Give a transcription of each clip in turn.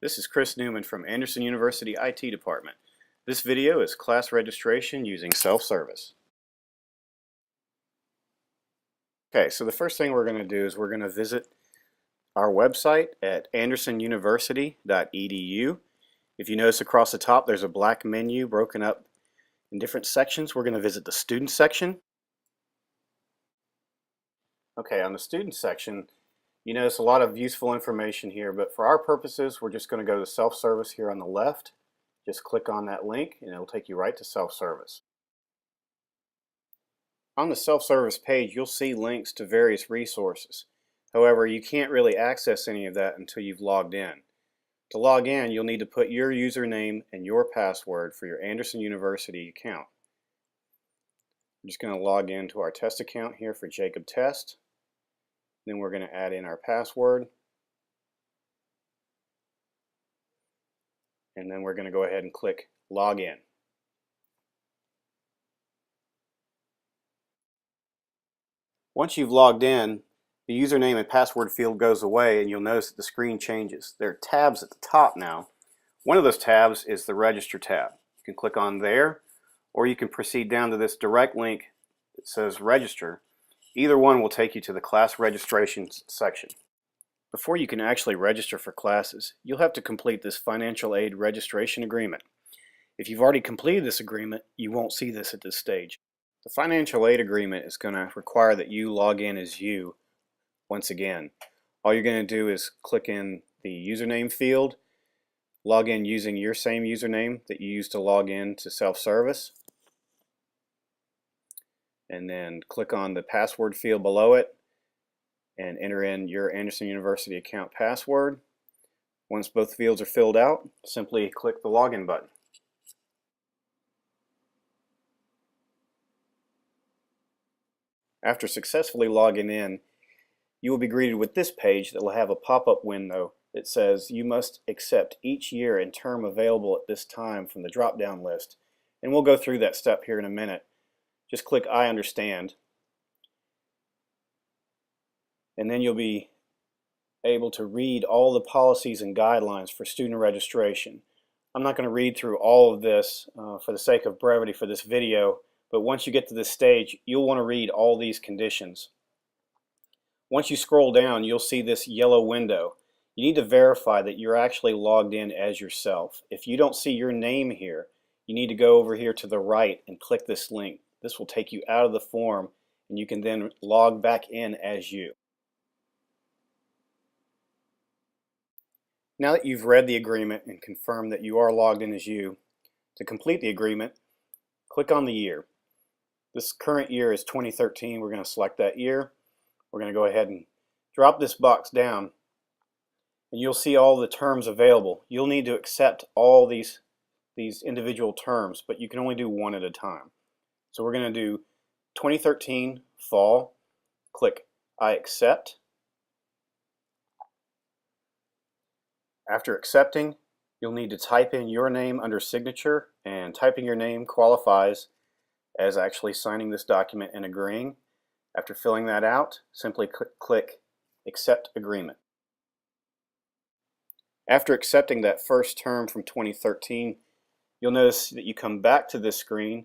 This is Chris Newman from Anderson University IT Department. This video is class registration using self-service. Okay, so the first thing we're going to do is we're going to visit our website at andersonuniversity.edu. If you notice across the top there's a black menu broken up in different sections. We're going to visit the student section. Okay, on the student section you notice a lot of useful information here, but for our purposes we're just going to go to self-service here on the left. Just click on that link and it'll take you right to self-service. On the self-service page you'll see links to various resources. However, you can't really access any of that until you've logged in. To log in, you'll need to put your username and your password for your Anderson University account. I'm just going to log into our test account here for Jacob Test. Then we're going to add in our password. And then we're going to go ahead and click Login. Once you've logged in, the username and password field goes away and you'll notice that the screen changes. There are tabs at the top now. One of those tabs is the Register tab. You can click on there, or you can proceed down to this direct link that says Register. Either one will take you to the class registration section. Before you can actually register for classes, you'll have to complete this financial aid registration agreement. If you've already completed this agreement, you won't see this at this stage. The financial aid agreement is going to require that you log in as you once again. All you're going to do is click in the username field, log in using your same username that you used to log in to self-service, and then click on the password field below it and enter in your Anderson University account password. Once both fields are filled out, simply click the login button. After successfully logging in, you will be greeted with this page that will have a pop-up window that says you must accept each year and term available at this time from the drop-down list. And we'll go through that step here in a minute. Just click I understand. And then you'll be able to read all the policies and guidelines for student registration. I'm not going to read through all of this for the sake of brevity for this video, but once you get to this stage, you'll want to read all these conditions. Once you scroll down, you'll see this yellow window. You need to verify that you're actually logged in as yourself. If you don't see your name here, you need to go over here to the right and click this link. This will take you out of the form and you can then log back in as you. Now that you've read the agreement and confirmed that you are logged in as you, to complete the agreement, click on the year. This current year is 2013. We're going to select that year. We're going to go ahead and drop this box down and you'll see all the terms available. You'll need to accept all these individual terms, but you can only do one at a time. So we're going to do 2013 fall, click I accept. After accepting, you'll need to type in your name under signature, and typing your name qualifies as actually signing this document and agreeing. After filling that out, simply click Accept Agreement. After accepting that first term from 2013, you'll notice that you come back to this screen,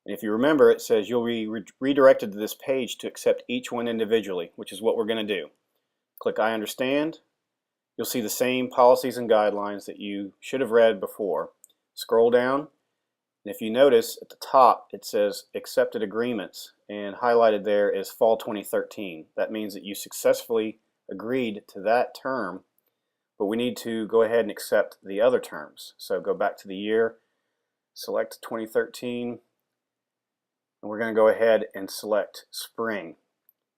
and if you remember, it says you'll be redirected to this page to accept each one individually, which is what we're going to do. Click I understand. You'll see the same policies and guidelines that you should have read before. Scroll down, and if you notice at the top it says Accepted Agreements, and highlighted there is Fall 2013. That means that you successfully agreed to that term, but we need to go ahead and accept the other terms. So go back to the year, select 2013, and we're going to go ahead and select Spring.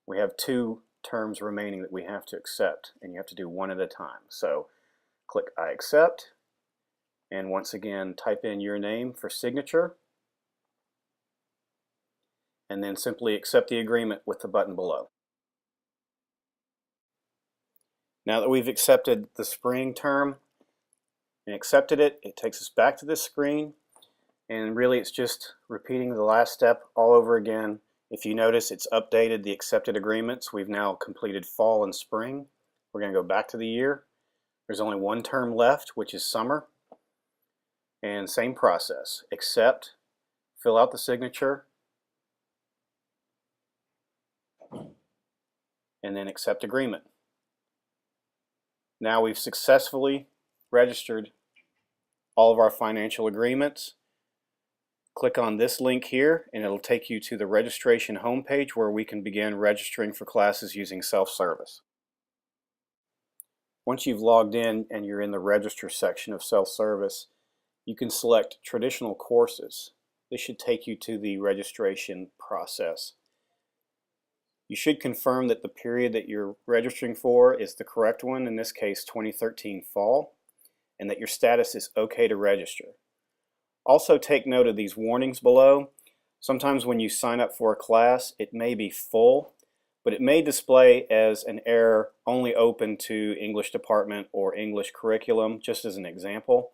We have two terms remaining that we have to accept, and you have to do one at a time. So click I accept, and once again type in your name for signature, and then simply accept the agreement with the button below. Now that we've accepted the spring term and accepted it, it takes us back to this screen, and really it's just repeating the last step all over again. If you notice, it's updated the accepted agreements. We've now completed fall and spring. We're going to go back to the year, There's only one term left, which is summer. And same process, accept, fill out the signature, and then accept agreement. Now we've successfully registered all of our financial agreements. Click on this link here and it'll take you to the registration homepage where we can begin registering for classes using self-service. Once you've logged in and you're in the register section of self-service, you can select traditional courses. This should take you to the registration process. You should confirm that the period that you're registering for is the correct one, in this case 2013 fall, and that your status is okay to register. Also take note of these warnings below. Sometimes when you sign up for a class, it may be full, but it may display as an error only open to English department or English curriculum, just as an example.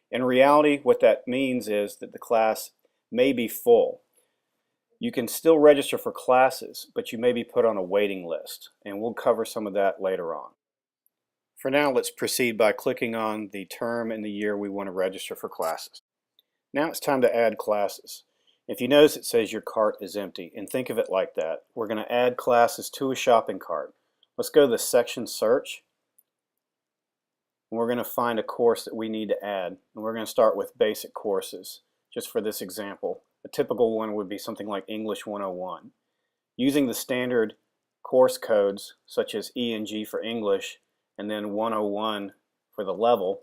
In reality, what that means is that the class may be full. You can still register for classes, but you may be put on a waiting list, and we'll cover some of that later on. For now, let's proceed by clicking on the term and the year we want to register for classes. Now it's time to add classes. If you notice, it says your cart is empty, and think of it like that. We're going to add classes to a shopping cart. Let's go to the section search, and we're going to find a course that we need to add, and we're going to start with basic courses, just for this example. A typical one would be something like English 101. Using the standard course codes, such as E and G for English, and then 101 for the level,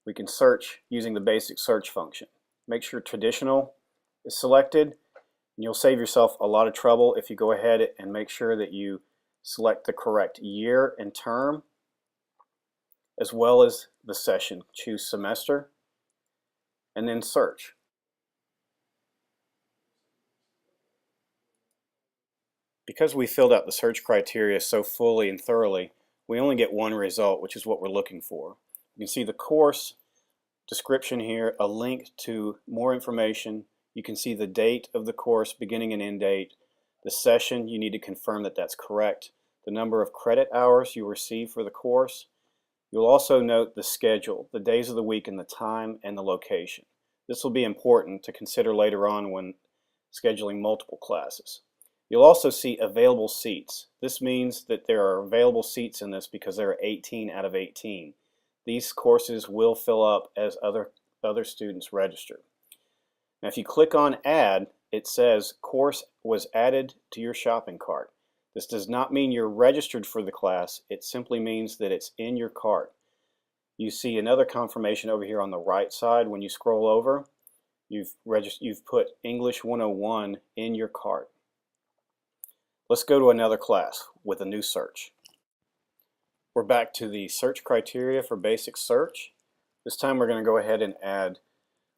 we can search using the basic search function. Make sure traditional is selected, and you'll save yourself a lot of trouble if you go ahead and make sure that you select the correct year and term, as well as the session. Choose semester, and then search. Because we filled out the search criteria so fully and thoroughly, we only get one result, which is what we're looking for. You can see the course description here, a link to more information. You can see the date of the course, beginning and end date. The session, you need to confirm that that's correct. The number of credit hours you receive for the course. You'll also note the schedule, the days of the week and the time and the location. This will be important to consider later on when scheduling multiple classes. You'll also see available seats. This means that there are available seats in this because there are 18 out of 18. These courses will fill up as other students register. Now if you click on Add, it says course was added to your shopping cart. This does not mean you're registered for the class. It simply means that it's in your cart. You see another confirmation over here on the right side. When you scroll over, you've put English 101 in your cart. Let's go to another class with a new search. We're back to the search criteria for basic search. This time we're going to go ahead and add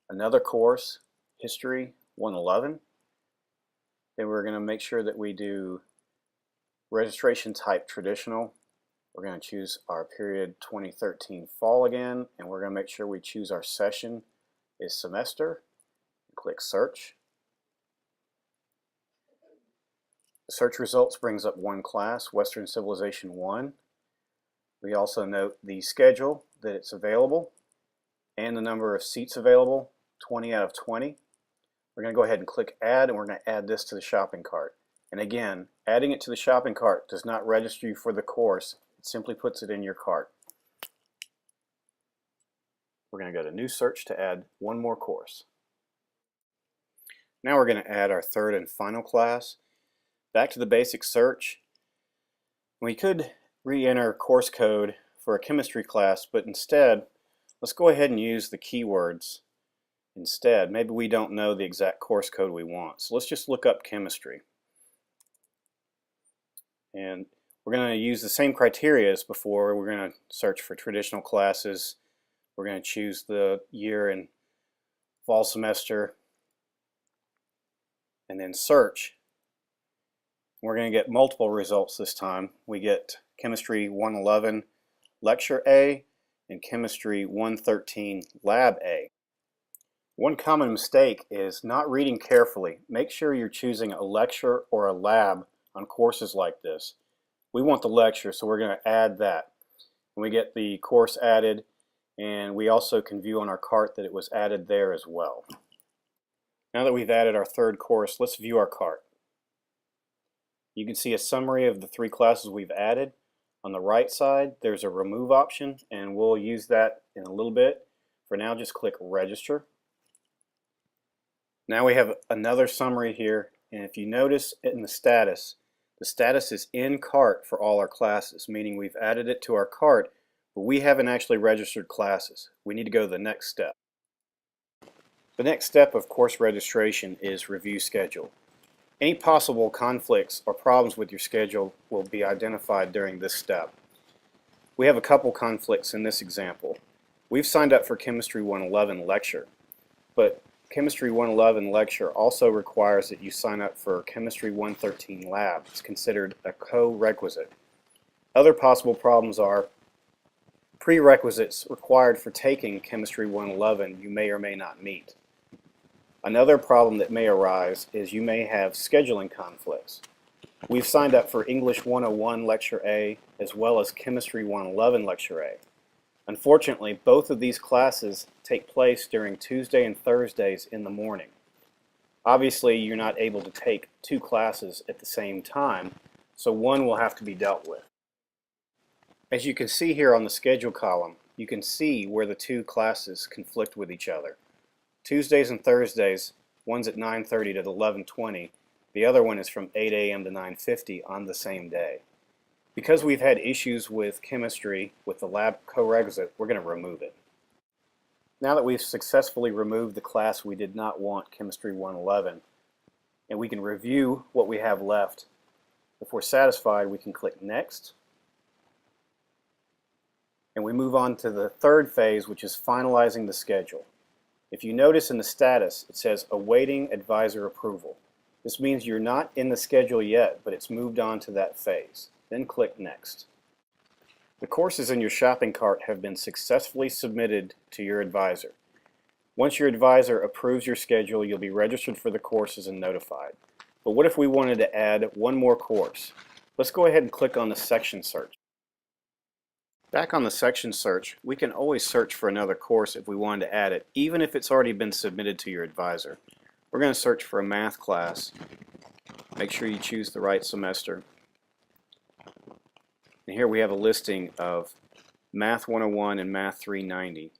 another course, History 111. Then we're going to make sure that we do registration type traditional. We're going to choose our period 2013 fall again, and we're going to make sure we choose our session is semester. Click search. The search results brings up one class, Western Civilization 1. We also note the schedule that it's available and the number of seats available, 20 out of 20. We're going to go ahead and click Add, and we're going to add this to the shopping cart. And again, adding it to the shopping cart does not register you for the course. It simply puts it in your cart. We're going to go to New Search to add one more course. Now we're going to add our third and final class. Back to the basic search. We could re-enter course code for a chemistry class, but instead, let's go ahead and use the keywords instead. Maybe we don't know the exact course code we want, so let's just look up chemistry. And we're going to use the same criteria as before. We're going to search for traditional classes. We're going to choose the year and fall semester, and then search. We're going to get multiple results this time. We get Chemistry 111 Lecture A and Chemistry 113 Lab A. One common mistake is not reading carefully. Make sure you're choosing a lecture or a lab on courses like this. We want the lecture, so we're going to add that. And we get the course added, and we also can view on our cart that it was added there as well. Now that we've added our third course, let's view our cart. You can see a summary of the 3 classes we've added. On the right side, there's a remove option, and we'll use that in a little bit. For now, just click register. Now we have another summary here, and if you notice in the status is in cart for all our classes, meaning we've added it to our cart, but we haven't actually registered classes. We need to go to the next step. The next step of course registration is review schedule. Any possible conflicts or problems with your schedule will be identified during this step. We have a couple conflicts in this example. We've signed up for Chemistry 111 lecture, but Chemistry 111 lecture also requires that you sign up for Chemistry 113 lab. It's considered a co-requisite. Other possible problems are prerequisites required for taking Chemistry 111 you may or may not meet. Another problem that may arise is you may have scheduling conflicts. We've signed up for English 101 Lecture A as well as Chemistry 111 Lecture A. Unfortunately, both of these classes take place during Tuesday and Thursdays in the morning. Obviously, you're not able to take 2 classes at the same time, so one will have to be dealt with. As you can see here on the schedule column, you can see where the 2 classes conflict with each other. Tuesdays and Thursdays, one's at 9:30 to 11:20, the other one is from 8 a.m. to 9:50 on the same day. Because we've had issues with chemistry with the lab co-requisite, we're going to remove it. Now that we've successfully removed the class we did not want, Chemistry 111, and we can review what we have left, if we're satisfied, we can click Next. And we move on to the third phase, which is finalizing the schedule. If you notice in the status, it says awaiting advisor approval. This means you're not in the schedule yet, but it's moved on to that phase. Then click Next. The courses in your shopping cart have been successfully submitted to your advisor. Once your advisor approves your schedule, you'll be registered for the courses and notified. But what if we wanted to add one more course? Let's go ahead and click on the section search. Back on the section search, we can always search for another course if we wanted to add it, even if it's already been submitted to your advisor. We're going to search for a math class. Make sure you choose the right semester. And here we have a listing of Math 101 and Math 390.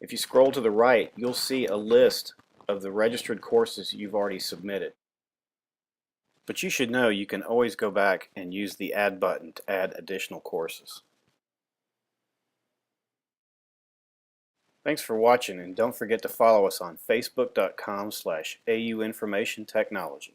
If you scroll to the right, you'll see a list of the registered courses you've already submitted. But you should know you can always go back and use the Add button to add additional courses. Thanks for watching, and don't forget to follow us on facebook.com/AUinformationTechnology.